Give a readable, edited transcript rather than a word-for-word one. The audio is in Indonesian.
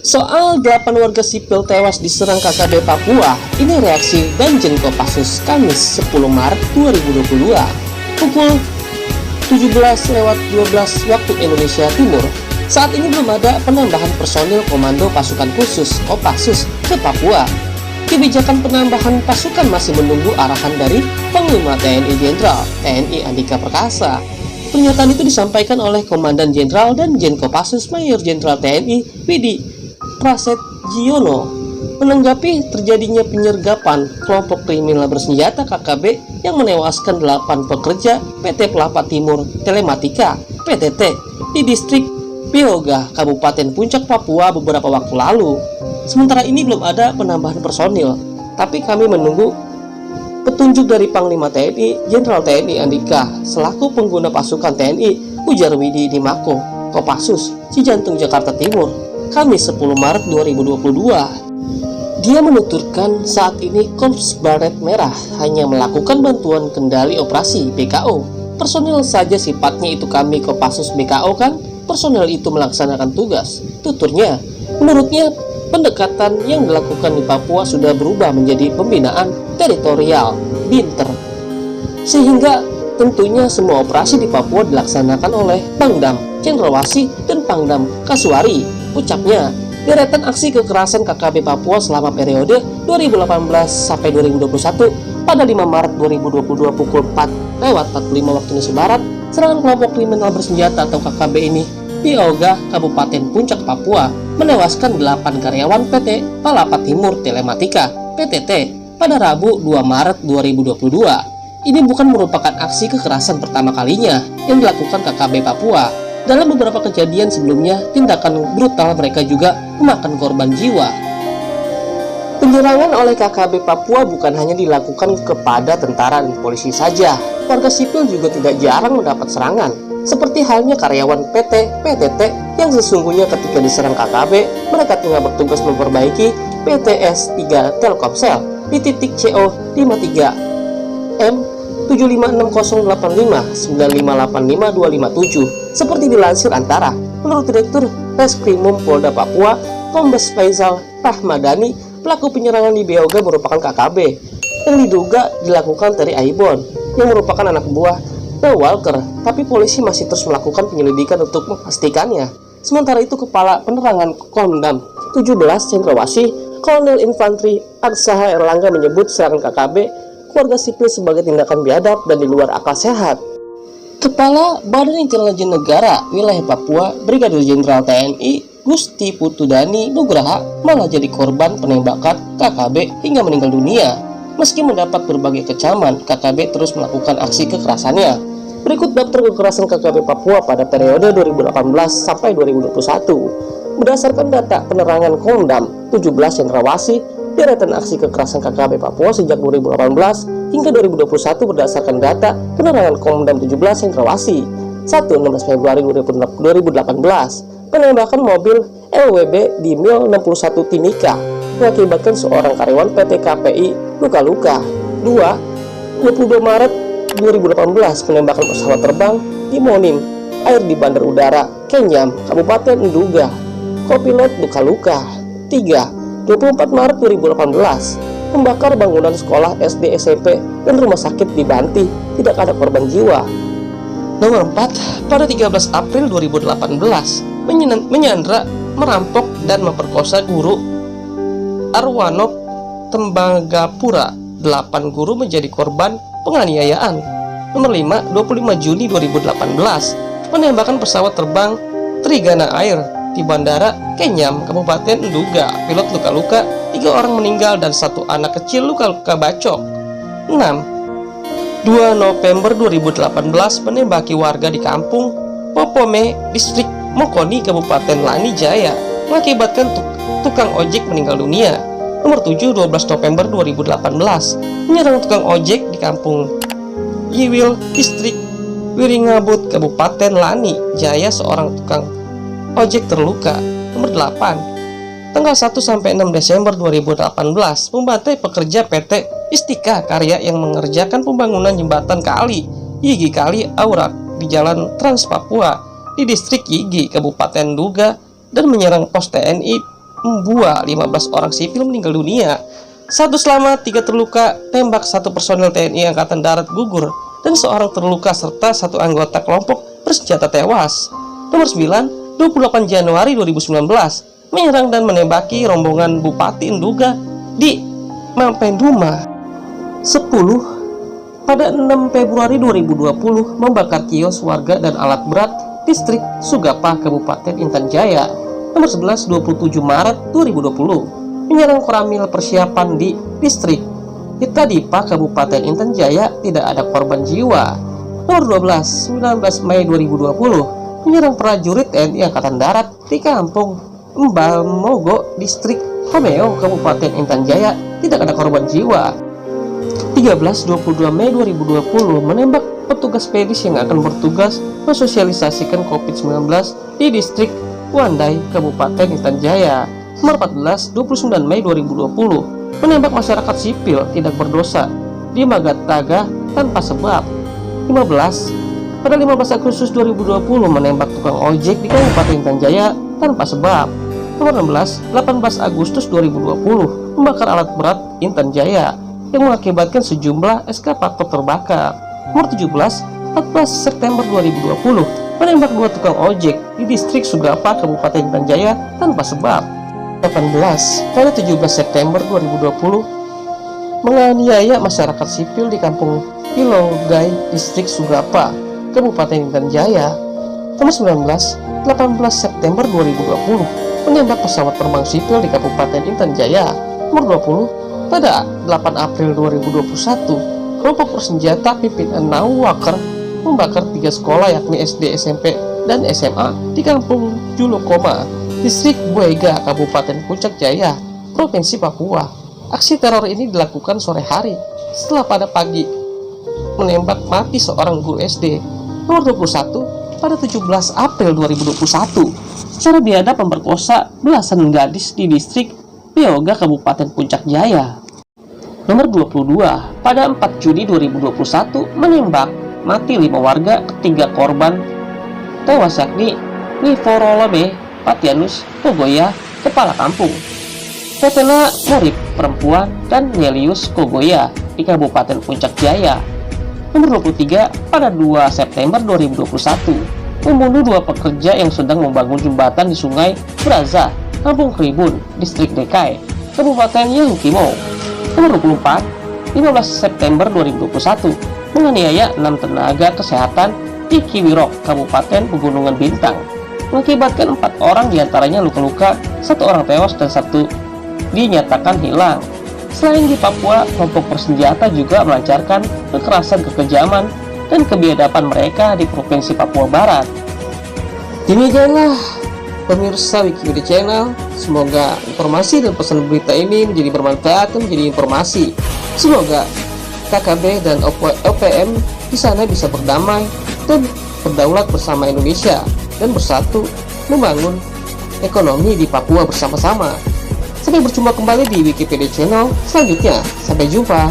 Soal 8 warga sipil tewas diserang KKB Papua, ini reaksi Danjen Kopassus Kamis 10 Maret 2022 pukul 17:12 waktu Indonesia Timur. Saat ini belum ada penambahan personil Komando Pasukan Khusus Kopassus ke Papua. Kebijakan penambahan pasukan masih menunggu arahan dari Panglima TNI Jenderal TNI Andika Perkasa. Pernyataan itu disampaikan oleh Komandan Jenderal dan Jen Kopassus Mayor Jenderal TNI Widi Prasetyono menanggapi terjadinya penyergapan kelompok kriminal bersenjata KKB yang menewaskan 8 pekerja PT Pelapa Timur Telematika (PTT) di distrik Beoga, Kabupaten Puncak, Papua beberapa waktu lalu. Sementara ini belum ada penambahan personil, tapi kami menunggu petunjuk dari Panglima TNI Jenderal TNI Andika selaku pengguna pasukan TNI, ujar Widi Dimako, Kopassus, Cijantung, Jakarta Timur, Kamis 10 Maret 2022. Dia menuturkan saat ini Korps Baret Merah hanya melakukan bantuan kendali operasi BKO. Personil saja sifatnya, itu kami Kopassus BKO kan, personil itu melaksanakan tugas, tuturnya. Menurutnya, pendekatan yang dilakukan di Papua sudah berubah menjadi pembinaan teritorial binter, sehingga tentunya semua operasi di Papua dilaksanakan oleh Pangdam Cendrawasih dan Pangdam Kasuari, ucapnya. Deretan aksi kekerasan KKB Papua selama periode 2018 sampai 2021 pada 5 Maret 2022 pukul 4:45 waktu Indonesia Barat, serangan kelompok kriminal bersenjata atau KKB ini di Beoga, Kabupaten Puncak, Papua, menewaskan 8 karyawan PT Pelapa Timur Telematika (PTT) pada Rabu 2 Maret 2022. Ini bukan merupakan aksi kekerasan pertama kalinya yang dilakukan KKB Papua. Dalam beberapa kejadian sebelumnya, tindakan brutal mereka juga memakan korban jiwa. Penyerangan oleh KKB Papua bukan hanya dilakukan kepada tentara dan polisi saja. Warga sipil juga tidak jarang mendapat serangan, seperti halnya karyawan PT PTT yang sesungguhnya ketika diserang KKB, mereka tengah bertugas memperbaiki PTS-3 Telkomsel di titik CO 53 M 7560859585257. Seperti dilansir Antara, menurut Direktur Reskrimum Polda Papua, Kombes Faisal Rahmadani, pelaku penyerangan di Beoga merupakan KKB yang diduga dilakukan Terry Aibon yang merupakan anak buah The Walker, tapi polisi masih terus melakukan penyelidikan untuk memastikannya. Sementara itu, Kepala Penerangan Komdam 17 Cendrawasih, Kolonel Infantri Arsaha Erlangga menyebut serangan KKB keluarga sipil sebagai tindakan biadab dan di luar akal sehat. Kepala Badan Intelijen Negara Wilayah Papua, Brigadir Jenderal TNI Gusti Putudani Nugraha, malah jadi korban penembakan KKB hingga meninggal dunia. Meski mendapat berbagai kecaman, KKB terus melakukan aksi kekerasannya. Berikut daftar kekerasan KKB Papua pada periode 2018 sampai 2021. Berdasarkan data penerangan Komdam 17 Cendrawasih, deretan aksi kekerasan KKB Papua sejak 2018 hingga 2021 berdasarkan data penerangan Komdam 17 Cendrawasih. 1. 16 Februari 2018, penembakan mobil LWB di Mil 61 Timika mengakibatkan seorang karyawan PT KPI luka-luka. 2. 22 Maret 2018, penembakan pesawat terbang di Monim Air di Bandar Udara Kenyam, Kabupaten Nduga, kopilot luka-luka. 3. 24 Maret 2018, membakar bangunan sekolah SD, SMP, dan rumah sakit di Banti, tidak ada korban jiwa. Nomor 4, pada 13 April 2018, menyandra, merampok, dan memperkosa guru Arwanop Tembagapura. 8 guru menjadi korban penganiayaan. Nomor 5, 25 Juni 2018, penembakan pesawat terbang Trigana Air di Bandara Kenyam, Kabupaten Nduga, pilot luka-luka, 3 orang meninggal dan 1 anak kecil luka-luka bacok. 6. 2 November 2018, menembaki warga di kampung Popome, distrik Mokoni, Kabupaten Lani Jaya, mengakibatkan tukang ojek meninggal dunia. Nomor 7. 12 November 2018, menyerang tukang ojek di kampung Yiwil, distrik Wiringabut, Kabupaten Lani Jaya, seorang tukang ojek terluka. Nomor 8. Tanggal 1 sampai 6 Desember 2018, membantai pekerja PT Istika Karya yang mengerjakan pembangunan jembatan kali Yigi Kali Aurak di Jalan Trans Papua di distrik Yigi, Kabupaten Nduga, dan menyerang pos TNI membuat 15 orang sipil meninggal dunia. 1 selamat, 3 terluka, tembak 1 personel TNI Angkatan Darat gugur, dan seorang terluka serta 1 anggota kelompok bersenjata tewas. Nomor 9, 28 Januari 2019, menyerang dan menembaki rombongan Bupati Nduga di Mampenduma. 10, pada 6 Februari 2020, membakar kios warga dan alat berat distrik Sugapa, Kabupaten Intan Jaya. Nomor 11, 27 Maret 2020, menyerang Koramil persiapan di distrik Hitadipa, Kabupaten Intan Jaya, tidak ada korban jiwa. Nomor 12, 19 Mei 2020, menyerang prajurit TNI Angkatan Darat di Kampung Mbalmogo, distrik Hameo, Kabupaten Intan Jaya, tidak ada korban jiwa. 13-22 Mei 2020, menembak petugas medis yang akan bertugas mensosialisasikan COVID-19 di distrik Wandai, Kabupaten Intan Jaya. Nomor 14, 29 Mei 2020, menembak masyarakat sipil tidak berdosa di Magataga tanpa sebab. 15, pada 15 Agustus 2020, menembak tukang ojek di Kabupaten Intan Jaya tanpa sebab. Nomor 16, 18 Agustus 2020, membakar alat berat Intan Jaya yang mengakibatkan sejumlah eskavator terbakar. Nomor 17, 14 September 2020, menembak 2 tukang ojek di distrik Sugapa, Kabupaten Intan Jaya tanpa sebab. 18, pada 17 September 2020, menganiaya masyarakat sipil di Kampung Ilogai, distrik Sugapa, Kabupaten Intan Jaya. Nomor 19, 18 September 2020, menembak pesawat terbang sipil di Kabupaten Intan Jaya. Nomor 20, pada 8 April 2021, kelompok bersenjata pimpinan Nawakar membakar 3 sekolah yakni SD, SMP, dan SMA di Kampung Julokoma, distrik Buega, Kabupaten Puncak Jaya, Provinsi Papua. Aksi teror ini dilakukan sore hari setelah pada pagi menembak mati seorang guru SD. Nomor 21, pada 17 April 2021, secara biadab memperkosa belasan gadis di distrik Beoga, Kabupaten Puncak Jaya. Nomor 22, pada 4 Juni 2021, menembak mati 5 warga, ketiga korban tewas yakni Niforolome Patianus Kogoya, kepala kampung, Tetena Morip, perempuan, dan Nelius Kogoya di Kabupaten Puncak Jaya. Nomor 23, pada 2 September 2021, membunuh 2 pekerja yang sedang membangun jembatan di Sungai Braza, Kampung Keribun, distrik Dekai, Kabupaten Yahukimo. Nomor 24, 15 September 2021, menganiaya 6 tenaga kesehatan di Kiwirok, Kabupaten Pegunungan Bintang, mengakibatkan 4 orang diantaranya luka-luka, 1 orang tewas dan 1 dinyatakan hilang. Selain di Papua, kelompok bersenjata juga melancarkan kekerasan, kekejaman, dan kebiadaban mereka di Provinsi Papua Barat. Demikianlah pemirsa Wikipedia Channel, semoga informasi dan pesan berita ini menjadi bermanfaat dan menjadi informasi. Semoga KKB dan OPM di sana bisa berdamai dan berdaulat bersama Indonesia dan bersatu membangun ekonomi di Papua bersama-sama. Sampai berjumpa kembali di Wikipedia Channel selanjutnya. Sampai jumpa.